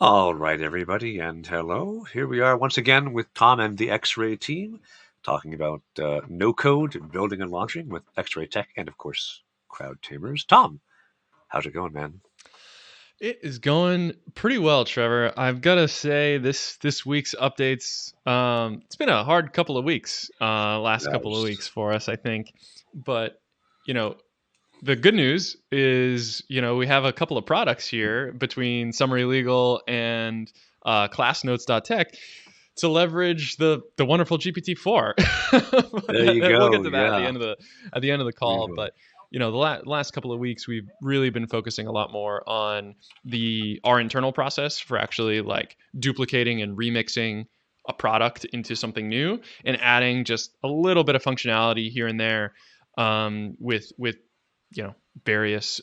All right, everybody, and hello. Here we are once again with Tom and the X-Ray team, talking about no code, building and launching with X-Ray Tech, and of course, Crowd Tamers. Tom, how's it going, man? It is going pretty well, Trevor. I've got to say this week's updates. It's been a hard couple of weeks, last couple of Yes. weeks for us, I think. But you know, the good news is, we have a couple of products here between Summary Legal and ClassNotes.tech to leverage the wonderful GPT-4. There you We'll get go. to that at the Yeah, end of the we call. will. But the last couple of weeks we've really been focusing a lot more on the our internal process for actually like duplicating and remixing a product into something new and adding just a little bit of functionality here and there, with various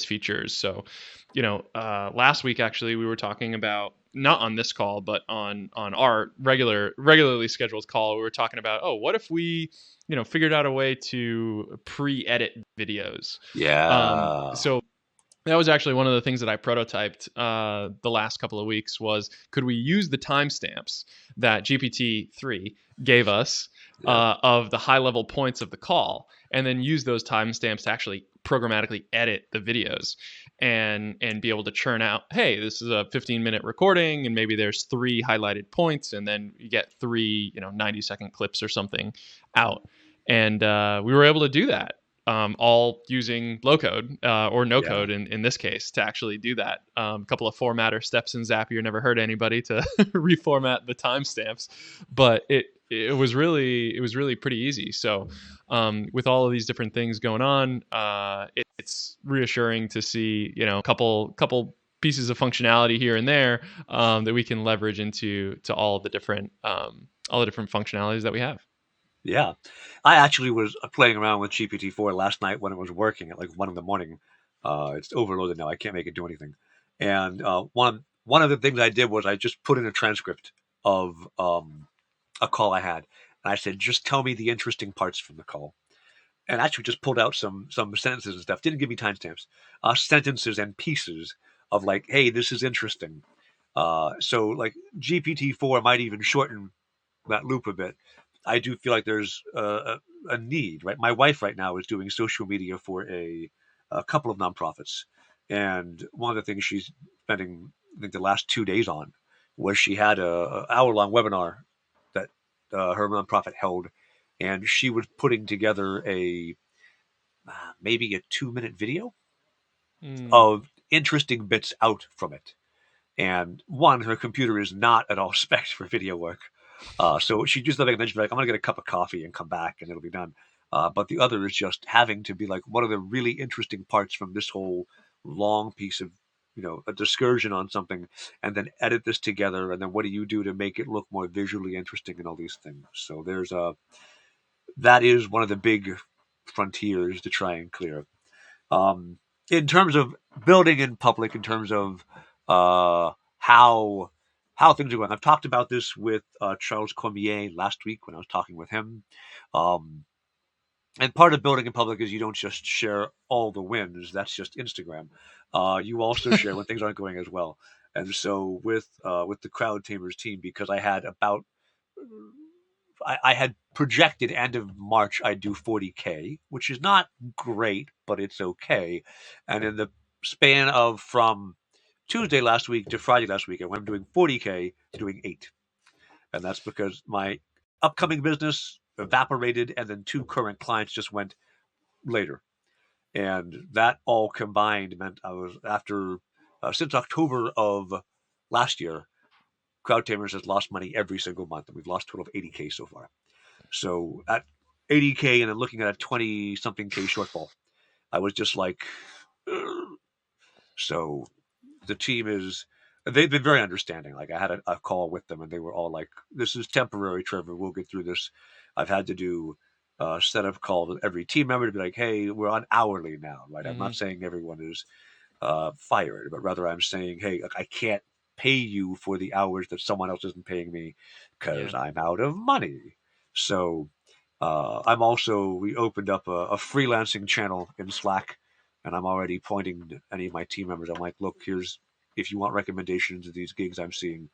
features. So, last week actually we were talking about, not on this call but on our regularly scheduled call, we were talking about, oh, what if we figured out a way to pre-edit videos. Yeah, So that was actually one of the things that I prototyped the last couple of weeks was, could we use the timestamps that GPT-3 gave us yeah, of the high level points of the call, and then use those timestamps to actually programmatically edit the videos and be able to churn out, hey, this is a 15-minute recording and maybe there's three highlighted points, and then you get three 90-second clips or something out. And we were able to do that, all using low code, or no yeah. code in this case, to actually do that. A couple of formatter steps in Zapier never hurt anybody to reformat the timestamps, but it was really pretty easy. So, with all of these different things going on, it's reassuring to see a couple pieces of functionality here and there, that we can leverage into to all the different functionalities that we have. Yeah. I actually was playing around with GPT-4 last night when it was working at like 1 in the morning. It's overloaded now. I can't make it do anything. And one of the things I did was I just put in a transcript of a call I had, and I said, just tell me the interesting parts from the call. And actually just pulled out some sentences and stuff. Didn't give me timestamps. Sentences and pieces of like, hey, this is interesting. So like GPT-4 might even shorten that loop a bit. I do feel like there's a need, right? My wife right now is doing social media for a couple of nonprofits, and one of the things she's spending, I think, the last 2 days on was she had a hour-long webinar that her nonprofit held, and she was putting together a maybe a 2-minute video Mm, of interesting bits out from it. And one, her computer is not at all spec for video work. So she just like mentioned, like, I'm gonna get a cup of coffee and come back and it'll be done. But the other is just having to be like, what are the really interesting parts from this whole long piece of, a discursion on something, and then edit this together, and then what do you do to make it look more visually interesting and all these things. So that is one of the big frontiers to try and clear. Um, in terms of building in public, in terms of uh, how how things are going, I've talked about this with Charles Cormier last week when I was talking with him. Um, and part of building in public is you don't just share all the wins. That's just Instagram. You also share when things aren't going as well. And so with the Crowd Tamers team, because I had projected end of March I'd do 40K, which is not great, but it's okay. And in the span of from Tuesday last week to Friday last week, I went from doing 40K to doing 8. And that's because my upcoming business evaporated, and then two current clients just went later. And that all combined meant I was after since October of last year, Crowd Tamers has lost money every single month, and we've lost a total of 80K so far. So at 80K and then looking at a 20 something K shortfall, I was just like, ugh. So the team is, they've been very understanding. Like I had a call with them and they were all like, this is temporary, Trevor. We'll get through this. I've had to do a set of calls with every team member to be like, hey, we're on hourly now, right? I'm not mhm. saying everyone is fired, but rather I'm saying, hey, like, I can't pay you for the hours that someone else isn't paying me Yeah. because I'm out of money. So we opened up a freelancing channel in Slack, and I'm already pointing to any of my team members. I'm like, look, here's if you want recommendations of these gigs I'm seeing,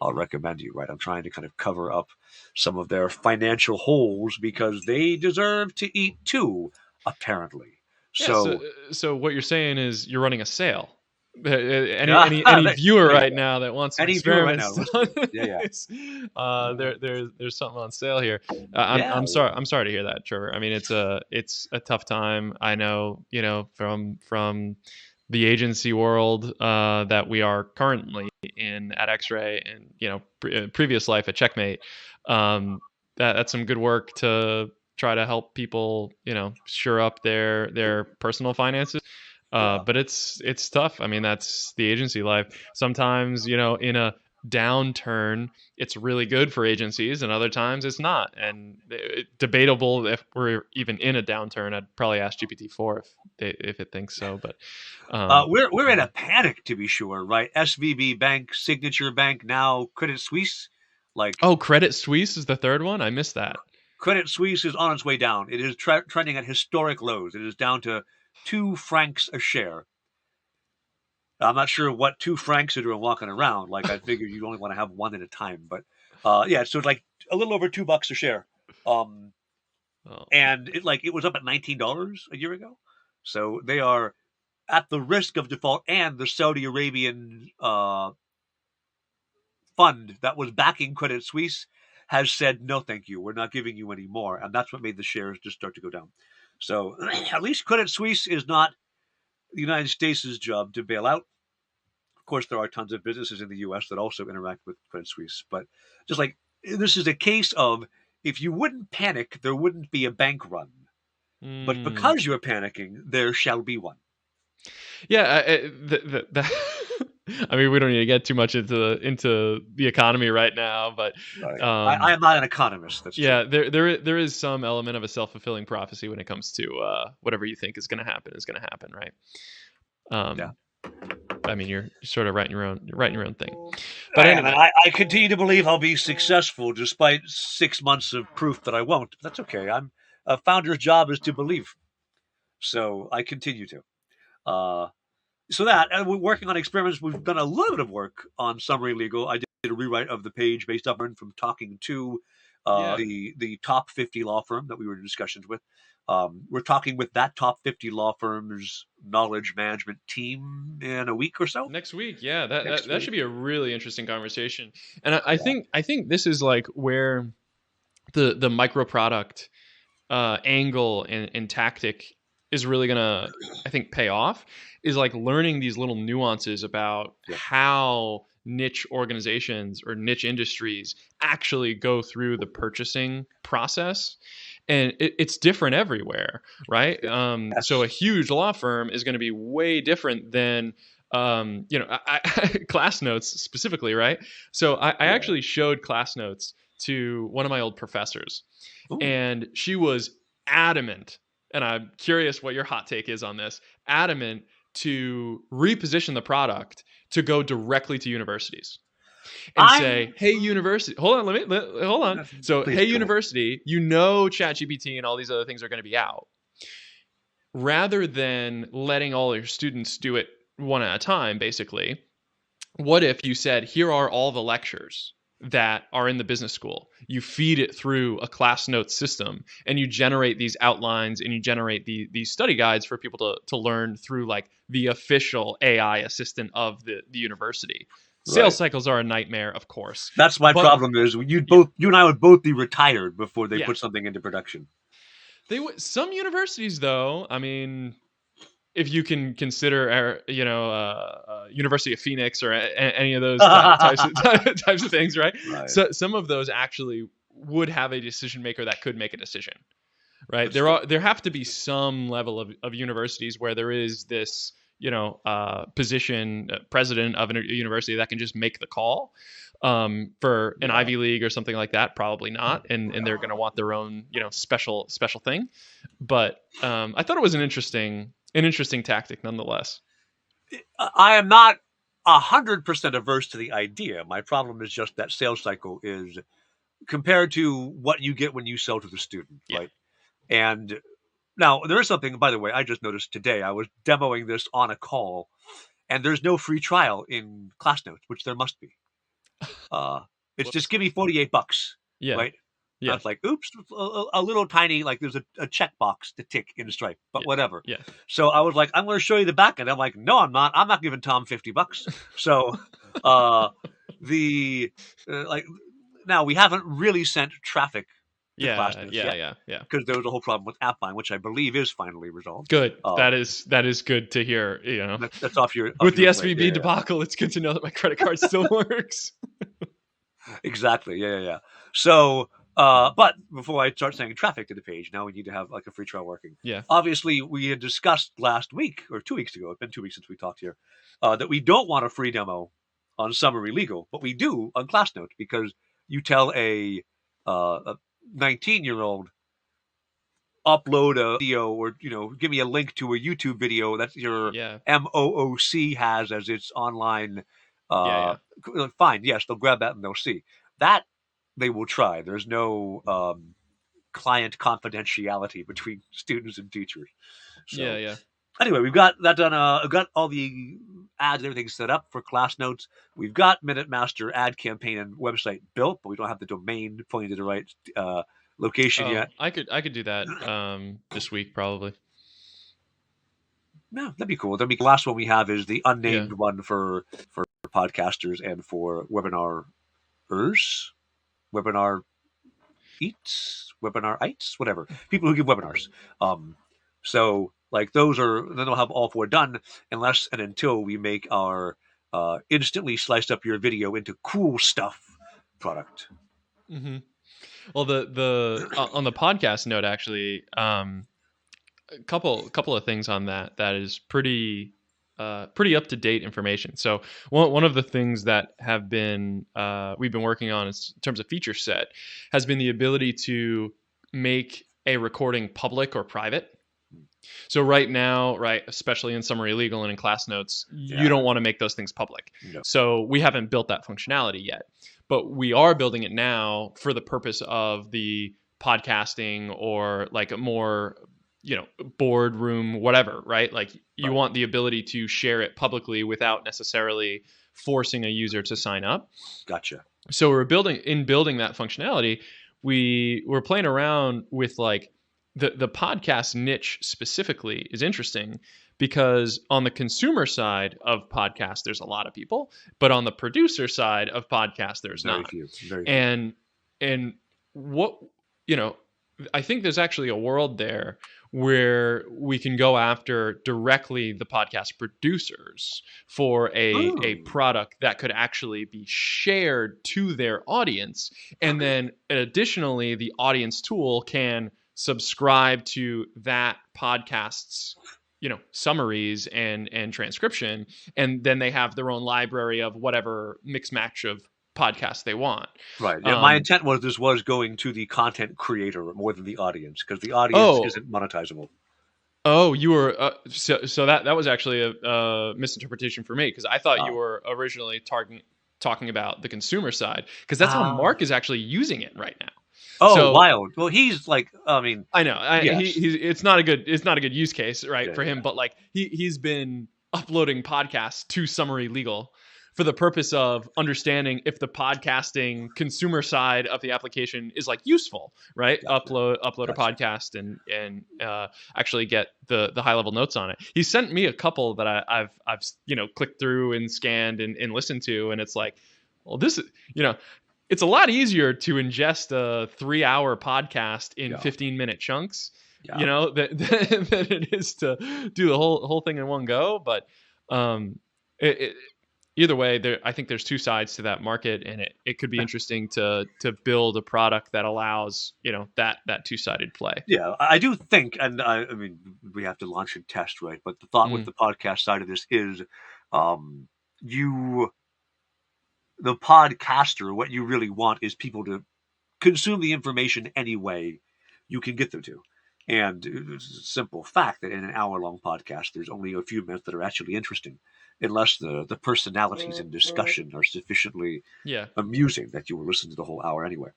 I'll recommend you, right? I'm trying to kind of cover up some of their financial holes because they deserve to eat too, apparently. Yeah. So, So, so what you're saying is you're running a sale. Any yeah, any viewer there you right go. now that wants some Any viewer right experiments now done, listening. Yeah, yeah. there's something on sale here. Yeah, I'm sorry to hear that, Trevor. I mean, it's a tough time. I know, from the agency world that we are currently in at X-Ray, and previous life at Checkmate. That's some good work to try to help people, shore up their personal finances. yeah. But it's tough. I mean, that's the agency life. Sometimes, in a downturn, it's really good for agencies, and other times it's not. And debatable if we're even in a downturn. I'd probably ask GPT-4 if it thinks so. But We're in a panic, to be sure, right? SVB Bank, Signature Bank, now Credit Suisse. Like, oh, Credit Suisse is the third one. I missed that. Credit Suisse is on its way down. It is trending at historic lows. It is down to 2 francs a share. I'm not sure what 2 francs are doing walking around. Like, I figured you'd only want to have one at a time. But yeah, so it's like a little over $2 a share. Um, Oh. and it was up at $19 a year ago. So they are at the risk of default, and the Saudi Arabian fund that was backing Credit Suisse has said, no, thank you. We're not giving you any more. And that's what made the shares just start to go down. So at least Credit Suisse is not the United States' job to bail out. Of course, there are tons of businesses in the U.S. that also interact with Credit Suisse. But just like this is a case of, if you wouldn't panic, there wouldn't be a bank run. But Mm. because you're panicking, there shall be one. Yeah, I mean, we don't need to get too much into the economy right now, but Right. I um, am not an economist. That's true. yeah, there is some element of a self-fulfilling prophecy when it comes to whatever you think is going to happen is going to happen, right? Yeah. Um, I mean, you're sort of writing your own thing. But I am, and anyway, I continue to believe I'll be successful despite 6 months of proof that I won't. That's okay. I'm a founder's job is to believe, so I continue to. Uh, so that we're working on experiments. We've done a little bit of work on summary legal. I did a rewrite of the page based up from talking to yeah. the top 50 law firm that we were in discussions with. We're talking with that top 50 law firm's knowledge management team in a week or so. Next week, yeah, that, that Next that week. should be a really interesting conversation. And Yeah. I think this is like where the micro product angle and tactic is really gonna, I think, pay off. Is like learning these little nuances about Yeah. how niche organizations or niche industries actually go through the purchasing process, and it's different everywhere, right? So a Yes. huge law firm is going to be way different than class notes specifically, right? So I Yeah. actually showed class notes to one of my old professors, Ooh. and she was adamant, and I'm curious what your hot take is on this, adamant to reposition the product to go directly to universities and say, I'm. "Hey, university, hold on, hold on." So, Please "Hey, go ahead. university, ChatGPT and all these other things are going to be out. Rather than letting all your students do it one at a time, basically, what if you said, here are all the lectures that are in the business school? You feed it through a class notes system, and you generate these outlines, and you generate these study guides for people to learn through, like, the official AI assistant of the university. Sales Right. cycles are a nightmare, of course, That's my but problem. Is yeah, you and I would both be retired before they yeah. put something into production. Some universities, though, I mean, if you can consider, University of Phoenix or any of those types of types of things, right? Right. So some of those actually would have a decision maker that could make a decision, right? That's true. There have to be some level of universities where there is this, position, president of a university that can just make the call. For an Yeah. Ivy League or something like that, probably not, and they're going to want their own, special thing. But I thought it was an interesting tactic nonetheless. I am not 100% averse to the idea. My problem is just that sales cycle is compared to what you get when you sell to the student, Yeah. right? And now there is something, by the way, I just noticed today. I was demoing this on a call, and there's no free trial in Class Notes, which there must be. It's just Whoops. give me $48, Yeah. right? I Yeah. was like, oops, a little tiny, like there's a checkbox to tick in Stripe, but Yeah. whatever. Yeah. So I was like, I'm going to show you the back end. I'm like, no, I'm not. I'm not giving Tom $50. So uh, the like now we haven't really sent traffic to Class Yeah. Notes Yeah. yet Yeah. Yeah. because there was a whole problem with app buying, which I believe is finally resolved. Good. That is good to hear. That's off With the your plate. SVB debacle, it's good to know that my credit card still works. Exactly. Yeah. So, but before I start sending traffic to the page, now we need to have like a free trial working. Yeah. Obviously, we had discussed last week or 2 weeks ago. It's been 2 weeks since we talked here. That we don't want a free demo on Summary Legal, but we do on Class Notes because you tell a 19-year-old upload a video or give me a link to a YouTube video that your Yeah. MOOC has as its online. Yeah. Fine, yes, they'll grab that and they'll see that. They will try. There's no client confidentiality between students and teachers. Yeah. So Yeah. anyway, we've got that done. I've got all the ads and everything set up for Class Notes. We've got Minute Master ad campaign and website built, but we don't have the domain pointing to the right location Oh, yet. I could do that this week probably. No, that'd be cool. The last one we have is the unnamed Yeah. one for podcasters and for webinars, webinar eats, webinar ites, whatever. People who give webinars. So like those are then they'll have all four done unless and until we make our instantly sliced up your video into cool stuff product. Mm-hmm. Well, the on the podcast note, actually, a couple of things on that is pretty up to date information. So one of the things that have been we've been working on is, in terms of feature set, has been the ability to make a recording public or private. So right now, especially in Summary Legal and in Class Notes, you don't want to make those things public. No. So we haven't built that functionality yet, but we are building it now for the purpose of the podcasting or like a more, boardroom, whatever, right? Like you want the ability to share it publicly without necessarily forcing a user to sign up. Gotcha. So we're building that functionality. We're playing around with like the podcast niche specifically is interesting because on the consumer side of podcasts, there's a lot of people, but on the producer side of podcasts, there's Very not. few. Very few. And what, I think there's actually a world there where we can go after directly the podcast producers for a product that could actually be shared to their audience. And then additionally, the audience tool can subscribe to that podcast's summaries and transcription, and then they have their own library of whatever mix match of podcasts they want. Right. Yeah, my intent was this was going to the content creator more than the audience because the audience isn't monetizable. Oh, you were so that was actually a misinterpretation for me because I thought you were originally talking about the consumer side because that's how Mark is actually using it right now. Oh, so, wild! Well, he's like, I mean, I know it's not a good use case, right, for him. But like he's been uploading podcasts to Summary Legal for the purpose of understanding if the podcasting consumer side of the application is like useful, right? Gotcha. Upload a podcast and actually get the high level notes on it. He sent me a couple that I've clicked through and scanned and listened to, and it's like, well, this is it's a lot easier to ingest a 3-hour podcast in 15-minute chunks, than it is to do the whole thing in one go. But either way, I think there's two sides to that market, and it could be interesting to build a product that allows that two-sided play. Yeah, I do think, and I mean, we have to launch and test, right? But the thought with the podcast side of this is, the podcaster, what you really want is people to consume the information any way you can get them to. And it's a simple fact that in an hour-long podcast, there's only a few minutes that are actually interesting, unless the personalities in discussion are sufficiently amusing that you will listen to the whole hour anyway.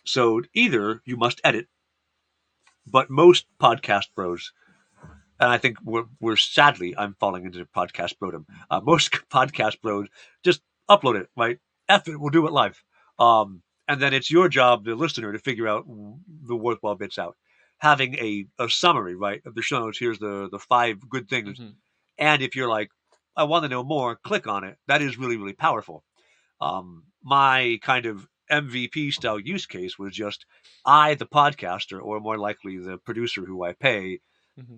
So either you must edit, but most podcast pros and I think we're sadly I'm falling into podcast brodom. Most podcast bros just upload it, right? F it, we'll do it live. And then it's your job, the listener, to figure out the worthwhile bits out. Having a summary, right, of the show notes. Here's the 5 good things, Mm-hmm. and if you're like, I want to know more, click on it. That is really really powerful. My kind of MVP style use case was just I, the podcaster, or more likely the producer who I pay, Mm-hmm.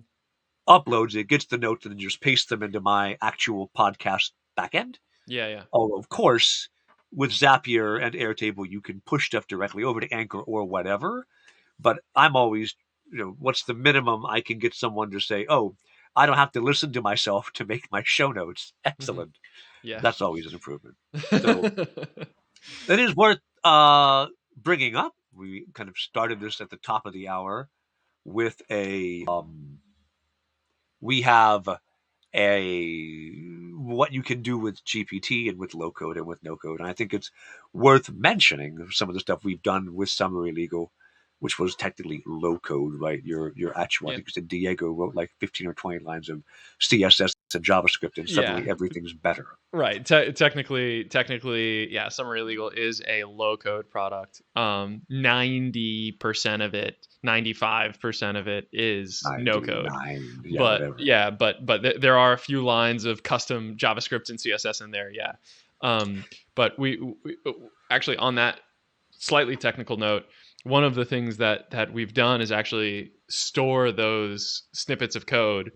uploads it, gets the notes, and then just pastes them into my actual podcast backend. Yeah, yeah. Although, of course, with Zapier and Airtable, you can push stuff directly over to Anchor or whatever. But I'm always, what's the minimum I can get someone to say, oh, I don't have to listen to myself to make my show notes. Mm-hmm. Excellent. Yeah. That's always an improvement. So it is worth bringing up. We kind of started this at the top of the hour with we have a what you can do with GPT and with low code and with no code. And I think it's worth mentioning some of the stuff we've done with Summary Legal, which was technically low code, right? Your actual, I Yeah. think you said Diego wrote like 15 or 20 lines of CSS and JavaScript, and Yeah. suddenly everything's better. Right. Technically, yeah. Summary Legal is a low code product. 90% of it, 95% of it is no code. 99, yeah, But whatever. yeah, there are a few lines of custom JavaScript and CSS in there. Yeah. But we actually, on that slightly technical note, one of the things that we've done is actually store those snippets of code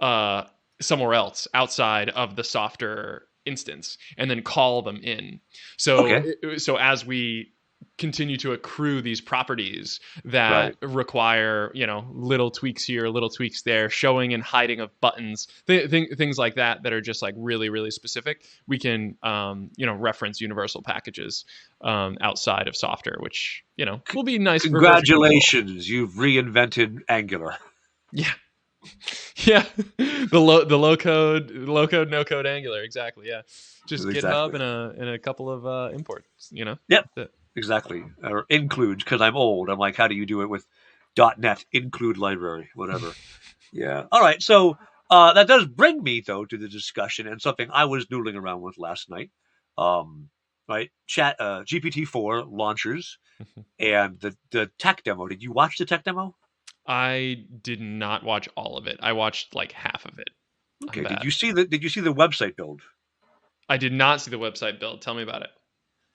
uh, somewhere else outside of the softer instance and then call them in. So Okay, so as we continue to accrue these properties that right. require, little tweaks here, little tweaks there, showing and hiding of buttons, things like that are just like really really specific, we can reference universal packages outside of softer, which will be nice for version control. Congratulations, you've reinvented Angular. Yeah. Yeah, the low code no code Angular, exactly. Yeah, just GitHub Exactly. and a couple of imports. Yep, That's it. exactly. Or includes, because I'm old. I'm like, how do you do it with .NET include library, whatever. Yeah. All right. So that does bring me though to the discussion and something I was noodling around with last night. Um, right. Chat GPT-4 launchers and the tech demo. Did you watch the tech demo? I did not watch all of it. I watched like half of it. I'm Okay. Did bad. you see the website build? I did not see the website build. Tell me about it.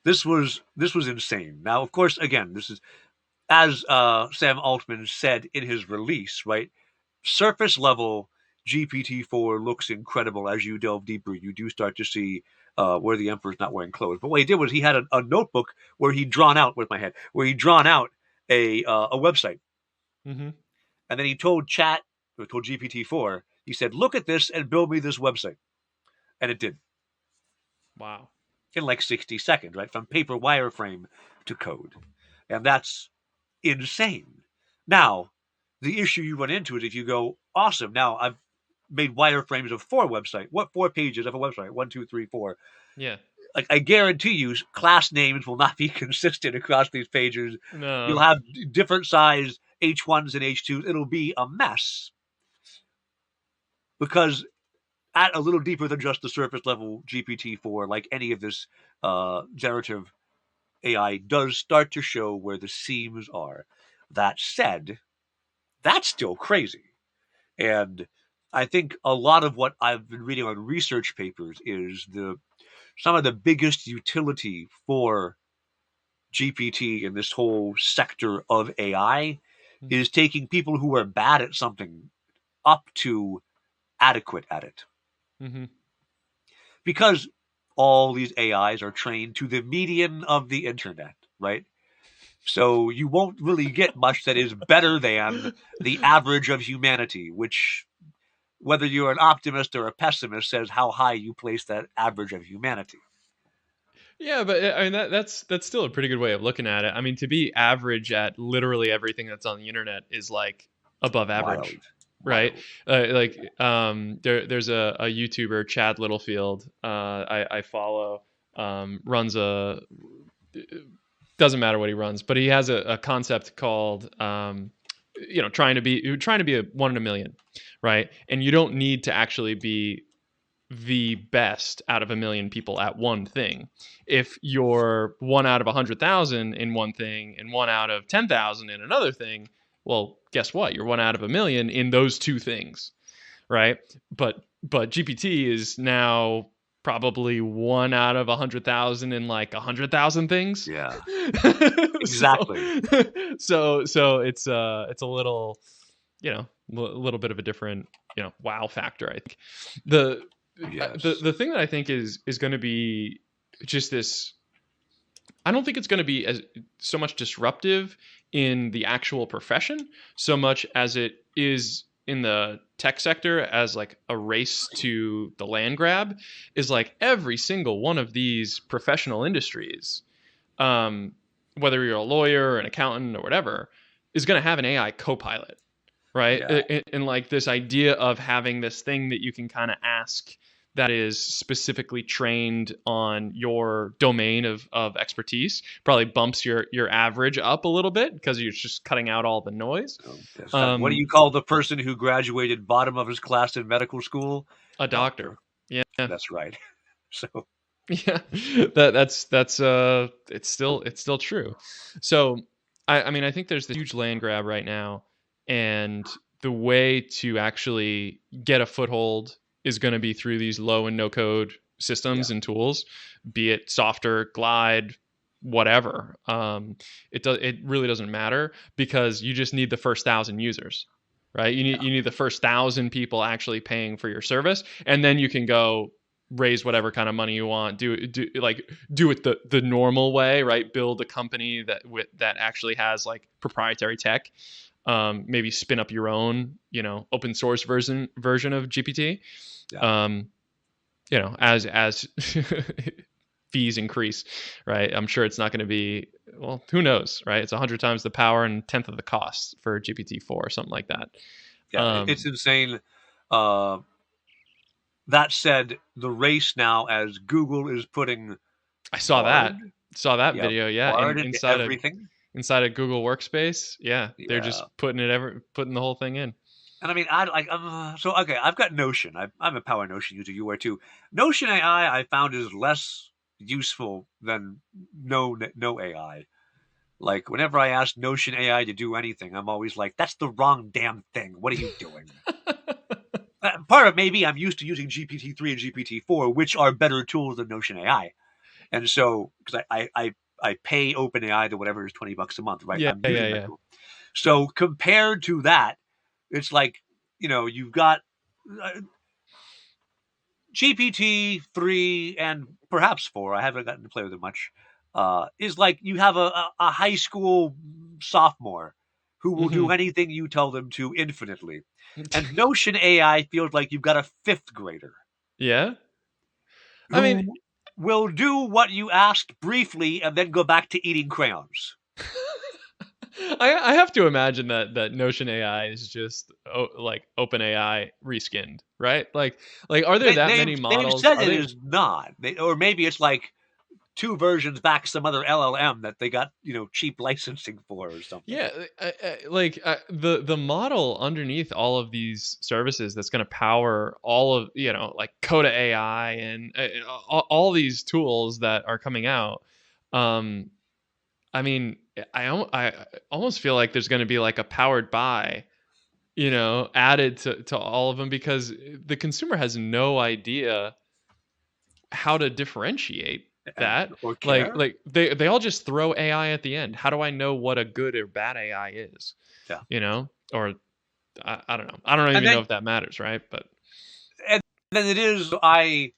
This was insane. Now, of course, again, this is as Sam Altman said in his release, right? Surface level GPT-4 looks incredible. As you delve deeper, you do start to see where the emperor's not wearing clothes. But what he did was he had a notebook where he'd drawn out with my head, where he'd drawn out a website, Mm-hmm. and then he told GPT-4, he said, "Look at this and build me this website," and it did Wow. in like 60 seconds, right, from paper wireframe to code, and that's insane. Now, the issue you run into is if you go, awesome, now I've made wireframes of 4 website. What 4 pages of a website? 1, 2, 3, 4. Yeah. Like I guarantee you, class names will not be consistent across these pages. You'll No. have different size H1s and H2s. It'll be a mess because at a little deeper than just the surface level GPT-4, like any of this generative AI, does start to show where the seams are. That said, that's still crazy. And I think a lot of what I've been reading on research papers is some of the biggest utility for GPT and this whole sector of AI Mm-hmm. is taking people who are bad at something up to adequate at it. Mm-hmm. Because all these AIs are trained to the median of the internet, right? So you won't really get much that is better than the average of humanity, which, whether you're an optimist or a pessimist, says how high you place that average of humanity. Yeah, but I mean that's still a pretty good way of looking at it. I mean, to be average at literally everything that's on the internet is like above average, Wild. right? Wild. There's a YouTuber, Chad Littlefield. I follow. Runs a doesn't matter what he runs, but he has a concept called trying to be a one in a million, right? And you don't need to actually be the best out of a million people at one thing. If you're one out of 100,000 in one thing and one out of 10,000 in another thing, well, guess what? You're one out of a million in those two things, right? But GPT is now probably one out of 100,000 in like 100,000 things. Yeah, so, exactly. so it's a little, a little bit of a different, wow factor. I think the Yes. the thing that I think is going to be just this. I don't think it's going to be as so much disruptive in the actual profession so much as it is in the tech sector as like a race to the land grab. Is like every single one of these professional industries, whether you're a lawyer or an accountant or whatever, is going to have an AI co-pilot, right? Yeah. And like this idea of having this thing that you can kind of ask that is specifically trained on your domain of expertise probably bumps your average up a little bit because you're just cutting out all the noise. What do you call the person who graduated bottom of his class in medical school? A doctor. Yeah. That's right. So Yeah, that's it's still true. So I mean I think there's this huge land grab right now, and the way to actually get a foothold is going to be through these low and no code systems and tools, be it Softer, Glide, whatever. It really doesn't matter because you just need the first 1,000 users, right? You need the first 1,000 people actually paying for your service, and then you can go raise whatever kind of money you want, do it the normal way, right? Build a company that actually has like proprietary tech, maybe spin up your own open source version of GPT. As fees increase, right? I'm sure it's not going to be, well, who knows, right? It's 100 times the power and 1/10 of the cost for GPT-4 or something like that. It's insane. That said, the race now, as Google is putting I saw Bard, that video. Yeah. Bard into everything. Inside a Google Workspace. Yeah. They're just putting the whole thing in. And I mean, okay, I've got Notion. I'm a power Notion user. You are too. Notion AI I found is less useful than no AI. Like whenever I ask Notion AI to do anything, I'm always like, "That's the wrong damn thing. What are you doing?" Part of maybe I'm used to using GPT-3 and GPT-4, which are better tools than Notion AI, and so because I pay OpenAI to whatever is $20 a month, right? Yeah, I'm using that tool. So compared to that, it's like, you've got GPT-3 and perhaps 4. I haven't gotten to play with it much. Is like you have a high school sophomore who will do anything you tell them to infinitely. And Notion AI feels like you've got a 5th grader. Yeah. I mean, will do what you asked briefly and then go back to eating crayons. I have to imagine that Notion AI is just like OpenAI reskinned, right? Like are there many models? They've said it is not. Or maybe it's like 2 versions back some other LLM that they got cheap licensing for or something. Yeah, the model underneath all of these services that's going to power all of like Coda AI and all these tools that are coming out. I mean, I almost feel like there's going to be like a powered by, added to all of them because the consumer has no idea how to differentiate that. Like they all just throw AI at the end. How do I know what a good or bad AI is? Yeah. Or I don't know. I don't even know if that matters, right? But and then it is I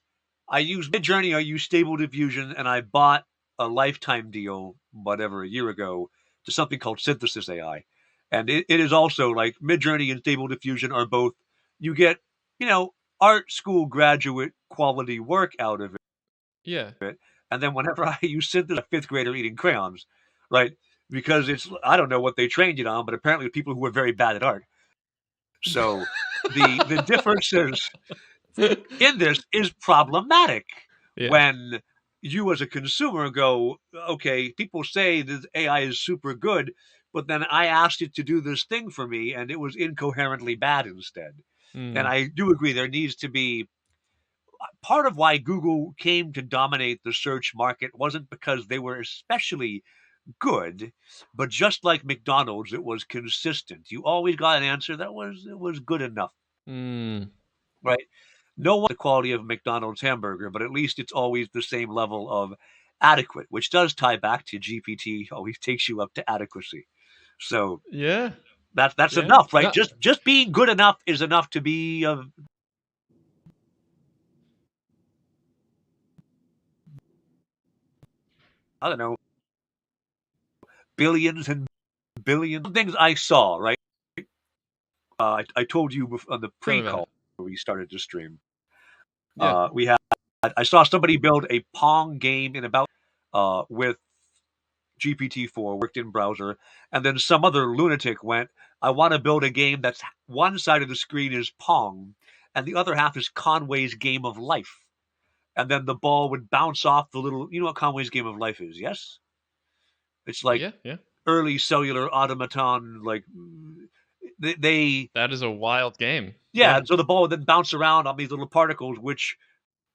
use Midjourney, I use Stable Diffusion, and I bought a lifetime deal, whatever, a year ago, to something called Synthesis AI. And it is also like Midjourney and Stable Diffusion are both, you get, art school graduate quality work out of it. Yeah. And then whenever I use Synthesis, a 5th grader eating crayons, right? Because I don't know what they trained it on, but apparently people who are very bad at art. So the differences in this is problematic when you as a consumer go, okay, people say that AI is super good, but then I asked it to do this thing for me, and it was incoherently bad instead. And Mm. I do agree there needs to be part of why Google came to dominate the search market wasn't because they were especially good, but just like McDonald's, it was consistent. You always got an answer that was good enough, Mm. right? No one the quality of McDonald's hamburger, but at least it's always the same level of adequate, which does tie back to GPT. Always takes you up to adequacy. So Yeah. that's Yeah. enough, right? No. Just being good enough is enough to be I don't know, billions and billions of things I saw, right? I told you on the Tell me about pre-call it. where we started to stream. Yeah. We had I saw somebody build a Pong game in about with GPT4 worked in browser, and then some other lunatic went, "I want to build a game that's one side of the screen is Pong, and the other half is Conway's Game of Life." And then the ball would bounce off the little. You know what Conway's Game of Life is? Yes, it's like Yeah. Yeah. early cellular automaton. Like they That is a wild game. yeah. Yeah. So the ball would then bounce around on these little particles, which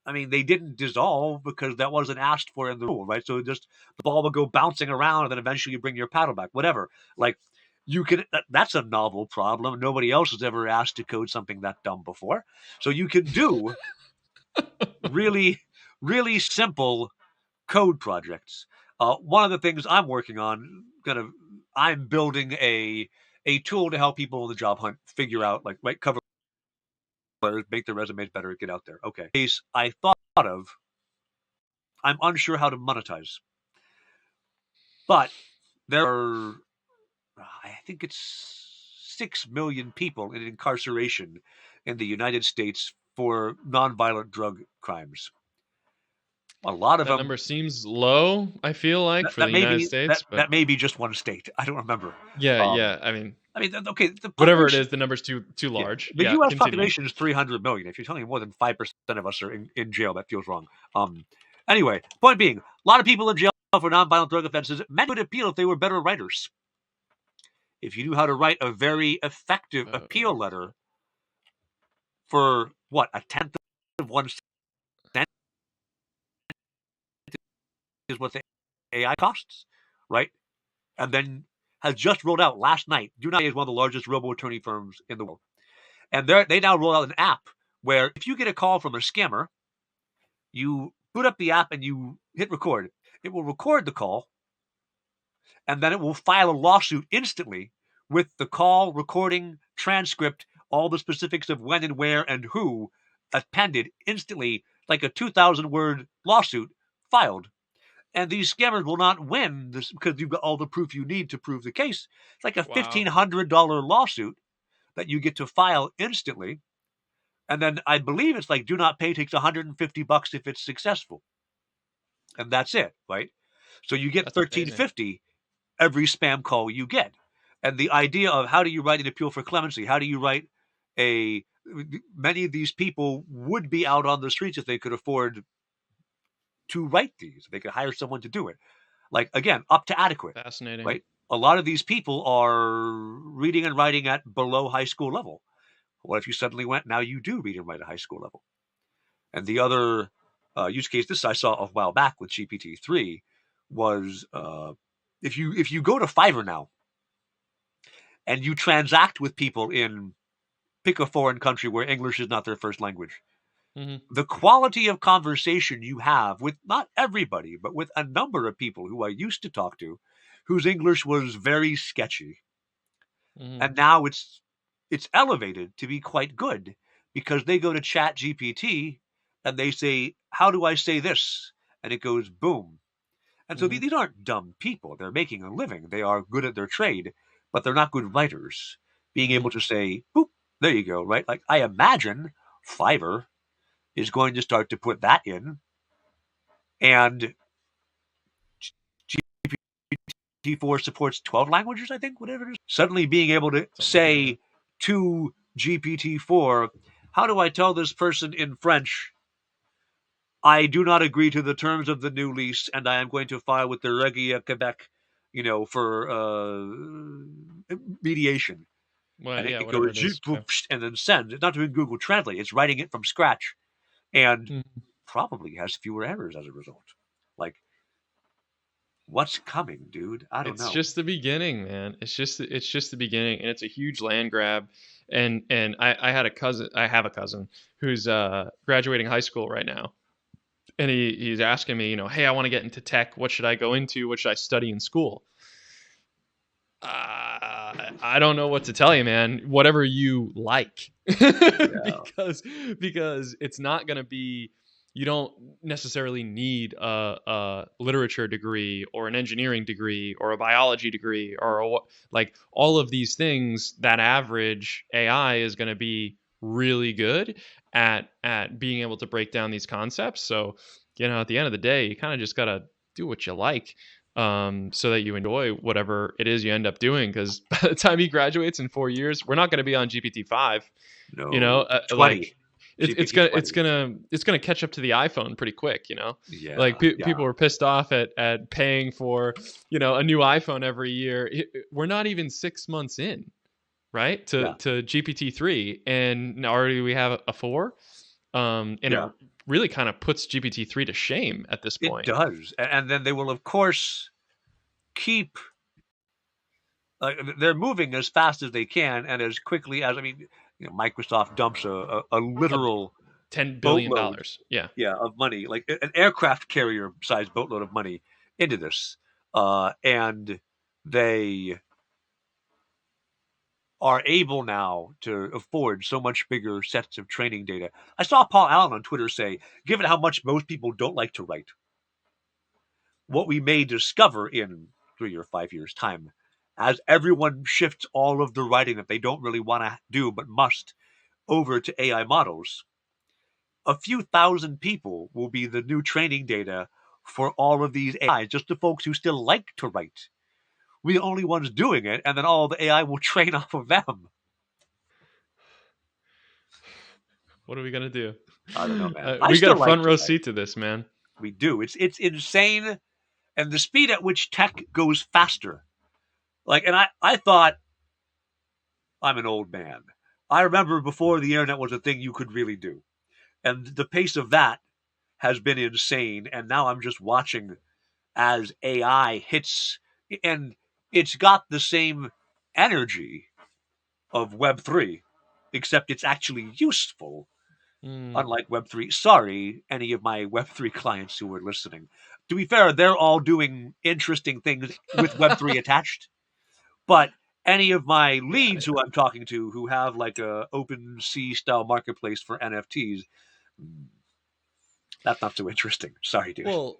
I mean, they didn't dissolve because that wasn't asked for in the rule, right? So just the ball would go bouncing around, and then eventually you bring your paddle back, whatever. Like you can, that's a novel problem. Nobody else has ever asked to code something that dumb before. So you can do really, really simple code projects. One of the things I'm working on, I'm building a tool to help people in the job hunt figure out like right cover letters, make their resumes better, get out there. Okay. Case I thought of I'm unsure how to monetize. But there are, I think it's 6 million people in incarceration in the United States for nonviolent drug crimes. A lot of That them, number seems low, I feel like, for the United States, but that may be just one state. I don't remember. yeah, Um, yeah. I mean, I mean, okay, the whatever it population, is, the number's too yeah, large. the Yeah, U.S. continue. population is 300 million. If you're telling me more than 5% of us are in jail, that feels wrong. Anyway, point being, a lot of people in jail for nonviolent drug offenses. Many would appeal if they were better writers. If you knew how to write a very effective appeal Uh, letter for what, a tenth of 1 cent is what the AI costs, right? And then has just rolled out last night. Do Not is one of the largest robo attorney firms in the world, and they now roll out an app where if you get a call from a scammer, you boot up the app and you hit record. It will record the call, and then it will file a lawsuit instantly with the call recording transcript, all the specifics of when and where and who appended instantly, like a 2,000 word lawsuit filed. And these scammers will not win this because you've got all the proof you need to prove the case. It's like a wow. $1,500 lawsuit that you get to file instantly. And then I believe it's like Do Not Pay takes $150 if it's successful. And that's it, right? So you get That's amazing. 1350 every spam call you get. And the idea of how do you write an appeal for clemency? How do you write a many of these people would be out on the streets if they could afford to write these. They could hire someone to do it. Like again, up to adequate, Fascinating. right? A lot of these people are reading and writing at below high school level. What if you suddenly went, now you do read and write at high school level? And the other use case, this I saw a while back with GPT-3, was if you go to Fiverr now and you transact with people in pick a foreign country where English is not their first language, Hmm. the quality of conversation you have with not everybody, but with a number of people who I used to talk to, whose English was very sketchy, Hmm. and now it's elevated to be quite good because they go to Chat GPT and they say, "How do I say this?" and it goes boom. And so Hmm. these aren't dumb people. They're making a living. They are good at their trade, but they're not good writers. Being able Hmm. to say, boop, there you go, right? Like I imagine Fiverr is going to start to put that in, and GPT4 supports 12 languages, I think, whatever it is. Suddenly being able to Something like that. say to GPT4, how do I tell this person in French, I do not agree to the terms of the new lease, and I am going to file with the Regia Quebec for mediation, Well, and it yeah, can go whatever it is. Yeah. and then send. It's not doing Google Translate; it's writing it from scratch, and Mhm. probably has fewer errors as a result. Like, what's coming, dude? I don't It's know. just the beginning, man. It's just the beginning, and it's a huge land grab. And I had a cousin. I have a cousin who's graduating high school right now, and he's asking me, hey, I want to get into tech. What should I go into? What should I study in school? I don't know what to tell you, man. Whatever you like, Yeah, because it's not going to be. You don't necessarily need a literature degree or an engineering degree or a biology degree or like all of these things. That average AI is going to be really good at being able to break down these concepts. So, at the end of the day, you kind of just got to do what you like, so that you enjoy whatever it is you end up doing. Because by the time he graduates in 4 years, we're not going to be on GPT-5. no, 20 Like it's GPT gonna it's 20. gonna it's gonna catch up to the iPhone pretty quick. Like Yeah, people yeah, were pissed off at paying for a new iPhone every year. We're not even 6 months in, right, to yeah, GPT-3, and already we have a 4. And it yeah. really kind of puts GPT-3 to shame at this It point. does, and then they will, of course, keep. They're moving as fast as they can and as quickly as, I mean, Microsoft dumps a A literal boatload, $10 billion. Yeah. yeah, of money, like an aircraft carrier sized boatload of money into this, and they are able now to afford so much bigger sets of training data. I saw Paul Allen on Twitter say, given how much most people don't like to write, what we may discover in 3 or 5 years' time, as everyone shifts all of the writing that they don't really want to do but must over to AI models, a few thousand people will be the new training data for all of these AIs, just the folks who still like to write. We're the only ones doing it, and then all the AI will train off of them. What are we gonna do? I don't know, man. I We got a still like front to row write. seat to this, man. We do. It's insane, and the speed at which tech goes faster. Like, and I thought, I'm an old man. I remember before the internet was a thing you could really do, and the pace of that has been insane. And now I'm just watching as AI hits, and it's got the same energy of Web3, except it's actually useful, Mm. unlike Web3. Sorry, any of my Web3 clients who are listening. To be fair, they're all doing interesting things with Web3 attached, but any of my Yeah, leads who I'm talking to who have like a open sea style marketplace for NFTs, that's not so interesting. Sorry, dude. well,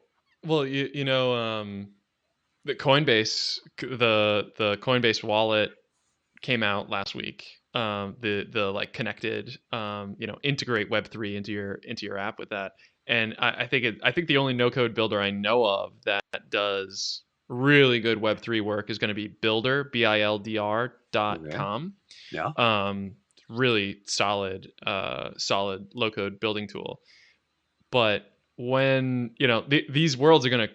the Coinbase, the Coinbase wallet came out last week. The like connected, integrate Web3 into your app with that. And I think the only no code builder I know of that does really good Web3 work is going to be Builder, Okay. BILDR.com. Yeah. Really solid low code building tool. But when these worlds are going to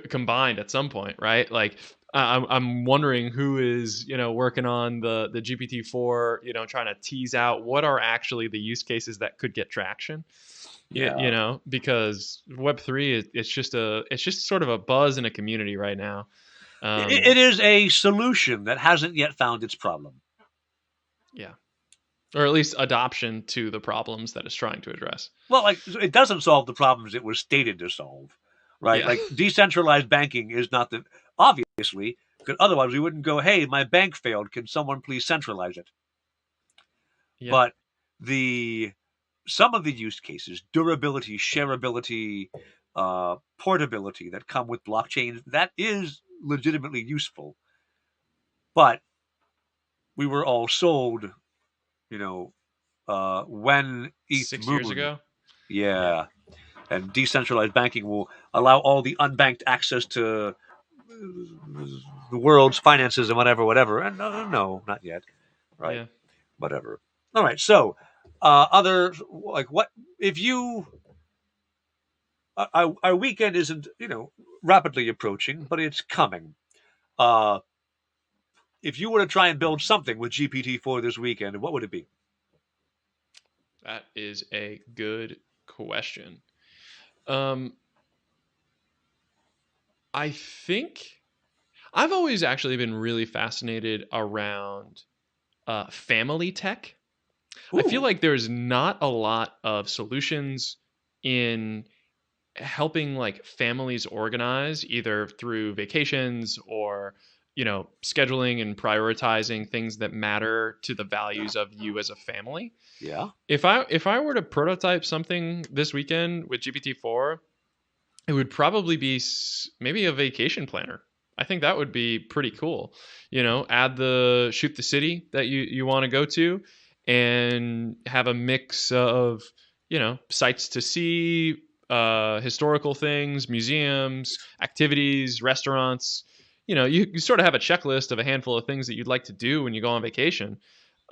combined at some point, right? Like I'm wondering who is working on the GPT-4, trying to tease out what are actually the use cases that could get traction. Yeah. Because Web3 it's just sort of a buzz in a community right now. It is a solution that hasn't yet found its problem. Yeah, or at least adoption to the problems that it's trying to address. Well, like, it doesn't solve the problems it was stated to solve, right? Yeah, Like, decentralized banking is not the obviously, because otherwise we wouldn't go, "Hey, my bank failed. Can someone please centralize it?" yeah. But the some of the use cases, durability, shareability, portability that come with blockchain, that is legitimately useful. But we were all sold, you know, when ETH 6 years Moon, ago. Yeah, yeah, and decentralized banking will allow all the unbanked access to the world's finances and whatever, whatever. And no, not yet, right? yeah. Whatever. All right. So, other, like, what if you our weekend isn't rapidly approaching, but it's coming. Uh, if you were to try and build something with GPT-4 this weekend, what would it be? That is a good question. Um, I think I've always actually been really fascinated around family tech. I feel Ooh, like there's not a lot of solutions in helping like families organize either through vacations or scheduling and prioritizing things that matter to the values of you as a family. yeah. If I were to prototype something this weekend with GPT-4, it would probably be maybe a vacation planner. I think that would be pretty cool. Add the shoot the city that you want to go to, and have a mix of sites to see, historical things, museums, activities, restaurants. You sort of have a checklist of a handful of things that you'd like to do when you go on vacation.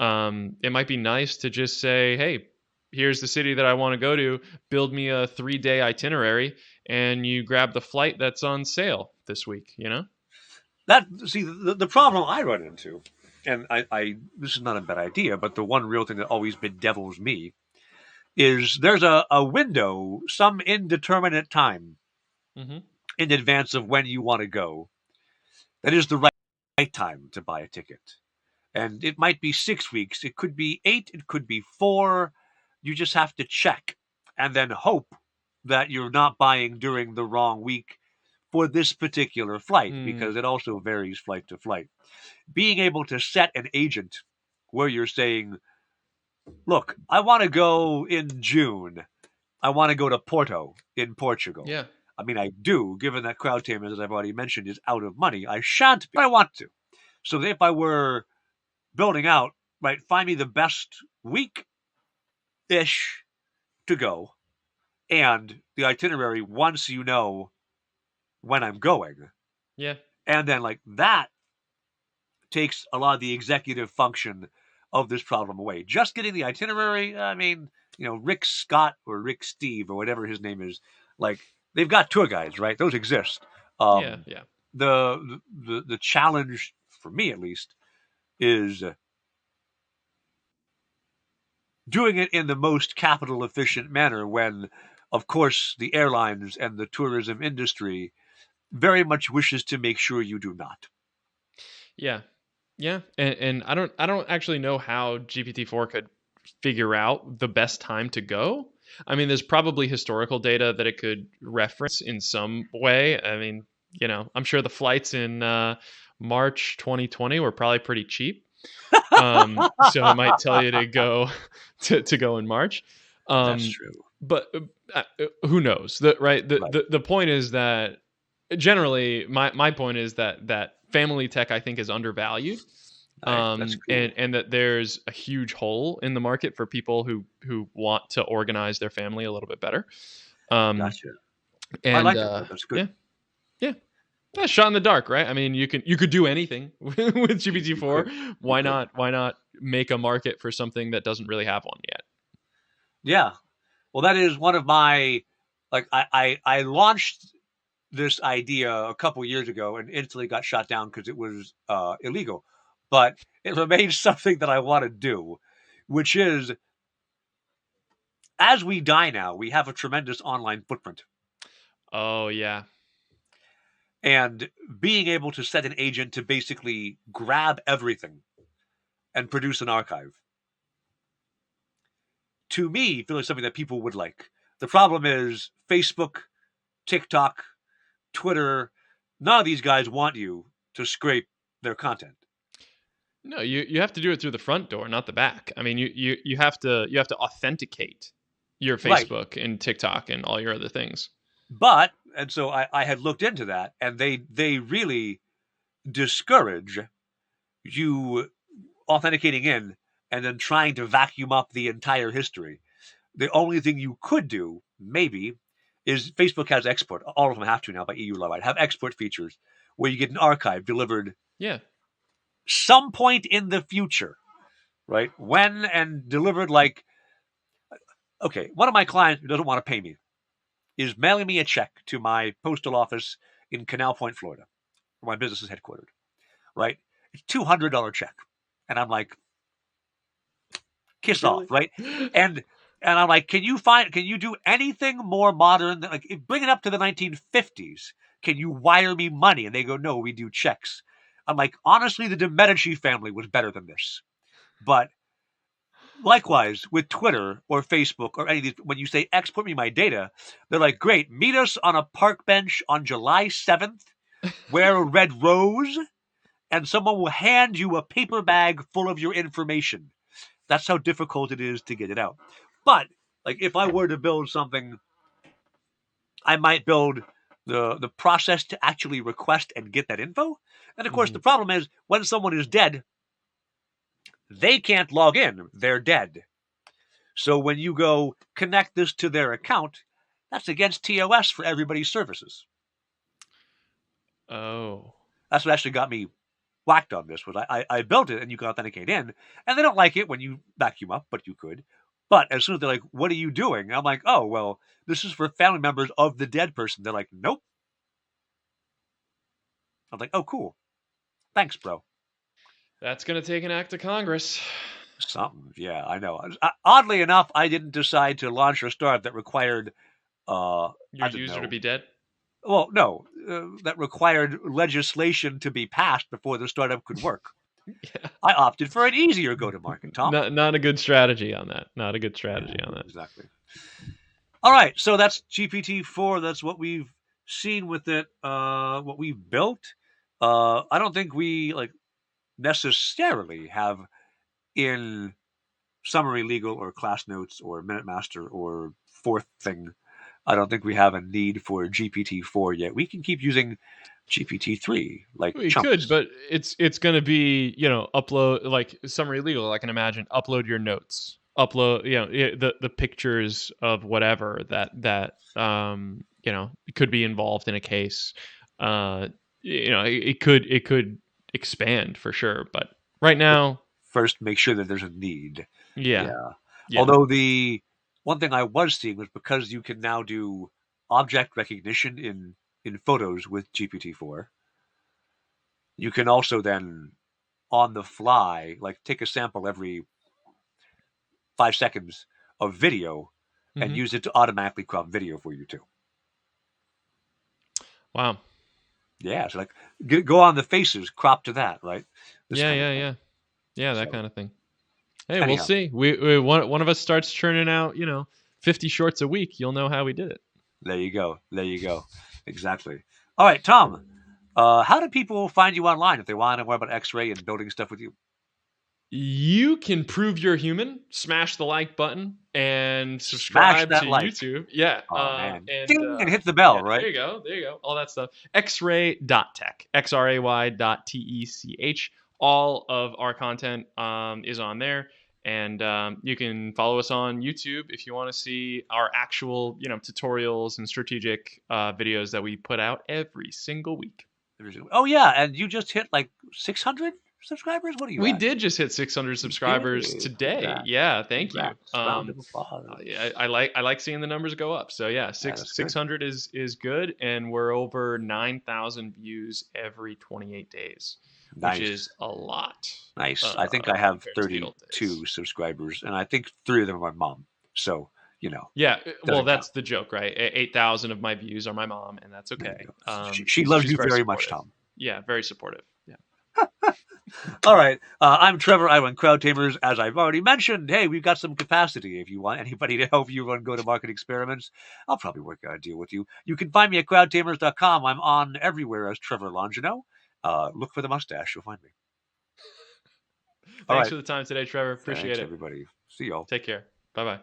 It might be nice to just say, hey, here's the city that I want to go to. Build me a 3-day itinerary, and you grab the flight that's on sale this week. That see the problem I run into, and I this is not a bad idea, but the one real thing that always bedevils me is there's a window, some indeterminate time Hmm. in advance of when you want to go. That is the right time to buy a ticket. And it might be 6 weeks, it could be eight, it could be four. You just have to check and then hope that you're not buying during the wrong week for this particular flight Mm, because it also varies flight to flight. Being able to set an agent where you're saying, look, I want to go in June. I want to go to Porto in Portugal. yeah, I mean, I do, given that crowd as I've already mentioned, is out of money. I shan't be, but I want to. So if I were building out, right, find me the best week ish to go and the itinerary once you know when I'm going. yeah, And then, like, that takes a lot of the executive function of this problem away. Just getting the itinerary, I mean, Rick Scott or Rick Steve or whatever his name is, like, they've got tour guides, right? Those exist. yeah, Um, yeah, the challenge for me at least is doing it in the most capital efficient manner when, of course, the airlines and the tourism industry very much wishes to make sure you do not. yeah, yeah. And I don't actually know how GPT-4 could figure out the best time to go. I mean, there's probably historical data that it could reference in some way. I mean, I'm sure the flights in March 2020 were probably pretty cheap. So it might tell you to go to go in March. That's Um, true. but who knows? The, Right. the point is that generally my point is that family tech, I think, is undervalued. All right. That's And cool. that there's a huge hole in the market for people who want to organize their family a little bit better. Um, Gotcha. I and like it. That's good. yeah, yeah. Shot in the dark, right? I mean, you could do anything with You GPT-4. could. You Why could. not? Why not make a market for something that doesn't really have one yet? Yeah. Well, that is one of my, like, I launched this idea a couple years ago and instantly got shot down because it was illegal. But it remains something that I want to do, which is as we die now, we have a tremendous online footprint. Oh yeah, And being able to set an agent to basically grab everything and produce an archive, to me, feels like something that people would like. The problem is Facebook, TikTok, Twitter, none of these guys want you to scrape their content. no, you have to do it through the front door, not the back. I mean, you have to authenticate your Right. Facebook and TikTok and all your other things. But, and so I had looked into that, and they really discourage you authenticating in and then trying to vacuum up the entire history. The only thing you could do, maybe, is Facebook has export. All of them have to now by EU law, right? Have export features where you get an archive delivered Yeah, some point in the future, right? When and delivered, like, okay, one of my clients who doesn't want to pay me is mailing me a check to my postal office in Canal Point, Florida. where my business is headquartered, right? It's $200 check. And I'm like, kiss off, Really? right? And I'm like, can you do anything more modern than, like, bring it up to the 1950s? Can you wire me money? And they go, no, we do checks. I'm like, honestly, the de Medici family was better than this. But likewise, with Twitter or Facebook or any of these, when you say export me my data, they're like, great, meet us on a park bench on July 7th, wear a red rose, and someone will hand you a paper bag full of your information. That's how difficult it is to get it out. But like, if I were to build something, I might build the process to actually request and get that info. And of course, Mhm. the problem is when someone is dead, they can't log in. They're dead. So when you go connect this to their account, that's against TOS for everybody's services. Oh. That's what actually got me whacked on this. Was I built it and you can authenticate in, and they don't like it when you vacuum up, but you could. But as soon as they're like, "What are you doing?" I'm like, "Oh well, this is for family members of the dead person." They're like, "Nope." I'm like, "Oh cool, thanks, bro." That's going to take an act of Congress. Something, yeah, I know. Oddly enough, I didn't decide to launch a startup that required, Your I don't user to know. be dead? Well, no, that required legislation to be passed before the startup could work. Yeah. I opted for an easier go-to-market, Tom. Not a good strategy on that. Not a good strategy on that. Exactly. All right, so that's GPT-4. That's what we've seen with it. What we've built. I don't think we like necessarily have in summary legal or class notes or minute master or fourth thing. I don't think we have a need for GPT-4 yet. We can keep using GPT-3 like We could, chunks. but it's going to be, upload like summary legal. I can imagine upload your notes, upload, the pictures of whatever that could be involved in a case. Uh, it could expand for sure, but right now, First, make sure that there's a need. yeah, Yeah. yeah. Although the one thing I was seeing was because you can now do object recognition in photos with GPT-4, you can also then on the fly, like take a sample every 5 seconds of video and Hmm. use it to automatically crop video for you too. Wow. Yeah, so like go on the faces, crop to that, right? This Yeah, kind of yeah, thing. yeah, yeah. That So kind of thing. Hey, we'll anyhow, see. We one of us starts churning out, 50 shorts a week. You'll know how we did it. there you go. There you go. Exactly. All right, Tom. How do people find you online if they want to know more about X-ray and building stuff with you? You can prove you're human. Smash the like button and Smash subscribe to that like. YouTube. Yeah, Oh man, and ding and hit the bell, yeah, right? there you go, there you go. All that stuff. Xray.tech, xray.tech. All of our content is on there, and you can follow us on YouTube if you want to see our actual, tutorials and strategic videos that we put out every single week. Oh yeah, and you just hit like 600 subscribers. What are you We at? did just hit 600 You subscribers did. today. Congrats. Yeah, thank you. Congrats. Round of applause. Yeah, I like seeing the numbers go up. So yeah, Yeah, six that's six good. hundred is good, and we're over 9,000 views every 28 days, which is Nice. a lot Nice. I think I have compared to the old days. 32 subscribers, and I think 3 of them are my mom. So, Yeah, well, doesn't count. that's the joke, right? 8,000 of my views are my mom, and that's There you okay. go. She loves She's you very very much, supportive. Tom. Yeah, very supportive. Yeah. All right. I'm Trevor. I run Crowd Tamers. As I've already mentioned, hey, we've got some capacity. If you want anybody to help you run go-to-market experiments, I'll probably work out a deal with you. You can find me at crowdtamers.com. I'm on everywhere as Trevor Longino. Look for the mustache. You'll find me. All Thanks right. for the time today, Trevor. Appreciate Thanks, it. everybody. See y'all. Take care. Bye bye.